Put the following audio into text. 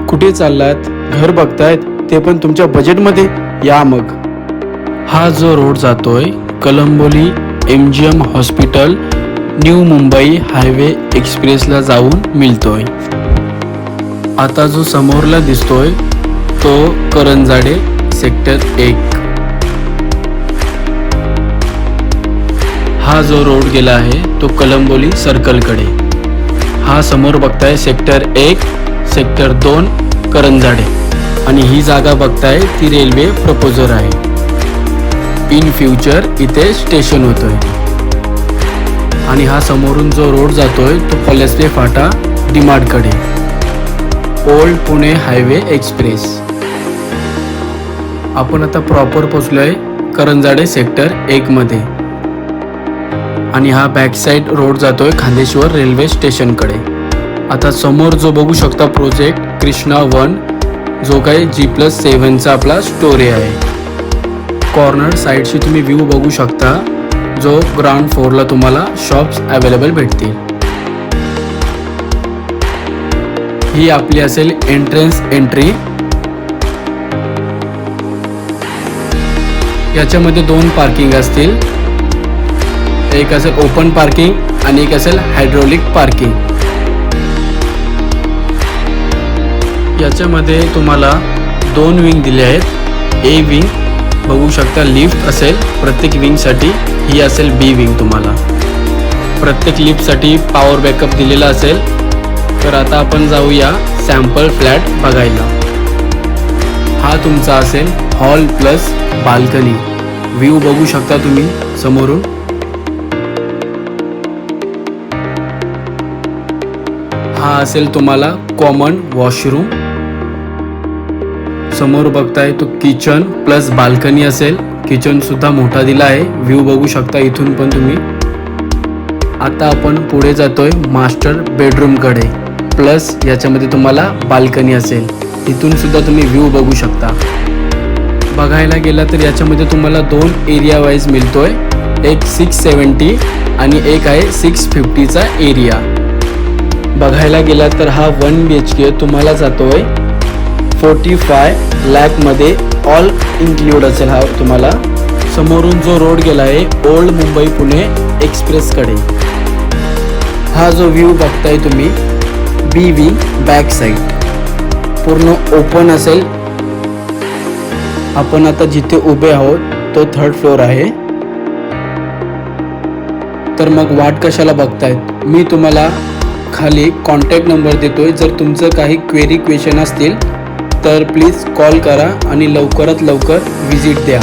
कुठे चाललात? घर बघतायत ते पण तुमच्या बजेटमध्ये? या मग. हा जो रोड जातोय Kalamboli MGM hospital new Mumbai highway एक्सप्रेसला जाऊन मिळतोय. आता जो समोरला दिसतोय तो करंजाडे सेक्टर 1. हा जो रोड गेला आहे तो कलंबोली सर्कलकडे. हा समोर बघताय सेक्टर 1, सेक्टर 2 करंजाडे आणि ही जागा बघताय ती रेल्वे प्रपोजर आहे. इन फ्युचर इथे स्टेशन होतोय. आणि हा समोरून जो रोड जातोय तो पलसवे फाटा डिमार्टकडे. Old Pune highway express. आपण आता प्रॉपर पोचलोय करंजाडे सेक्टर 1 मध्ये. आणि हा बॅक साइड रोड जातोय खांदेश्वर रेल्वे स्टेशनकडे. आता समोर जो बघू शकता प्रोजेक्ट कृष्णा 1 जो काही G+7चा आपला स्टोरी आहे. कॉर्नर साइडची तुम्ही व्ह्यू बघू शकता जो ग्राउंड फ्लोअरला तुम्हाला शॉप्स अवेलेबल भेटतील. ही आपली असेल एंट्रन्स एंट्री. याच्यामध्ये 2 पार्किंग असतील. एक असेल ओपन पार्किंग आणि एक असेल हायड्रोलिक पार्किंग. याच्यामध्ये तुम्हाला 2 विंग दिले आहेत. ए विंग बघू शकता लिफ्ट असेल प्रत्येक विंगसाठी. ही असेल बी विंग. तुम्हाला प्रत्येक लिफ्टसाठी पॉवर बॅकअप दिलेला असेल. तर आता आपण जाऊया सॅम्पल फ्लॅट बघायला. हा तुमचा असेल हॉल प्लस बाल्कनी. व्ह्यू बघू शकता तुम्ही समोरून. हा असेल तुम्हाला कॉमन वॉशरूम. समोर बघताय तो किचन प्लस बाल्कनी असेल. किचन सुद्धा मोठा दिला आहे. व्ह्यू बघू शकता इथून पण तुम्ही. आता आपण पुढे जातोय मास्टर बेडरूम कडे. प्लस याच्यामध्ये तुम्हाला बाल्कनी असेल. इथून सुद्धा तुम्ही व्ह्यू बघू शकता. बघायला गेला तर याच्यामध्ये तुम्हाला 2 एरिया वाईज मिळतोय. एक 670 आणि एक आहे 650चा एरिया. बघायला गेला तर हा 1 BHK तुम्हाला जातोय 45 लाख मध्ये. ऑल इन्क्लूड असेल हा तुम्हाला. समोरून जो रोड गेला आहे ओल्ड मुंबई पुणे एक्सप्रेस कडे. हा जो व्ह्यू बघताय तुम्ही बी विंग बॅक साइड पूर्ण ओपन असेल. आपण आता जिथे उभे आहोत तो 3rd फ्लोअर आहे. तर मग वाट कशाला बघतायत? मी तुम्हाला खाली कॉन्टॅक्ट नंबर देतोय. जर तुमचं काही क्वेरी क्वेश्चन असतील तर प्लीज कॉल करा आणि लवकरात लवकर विजिट द्या.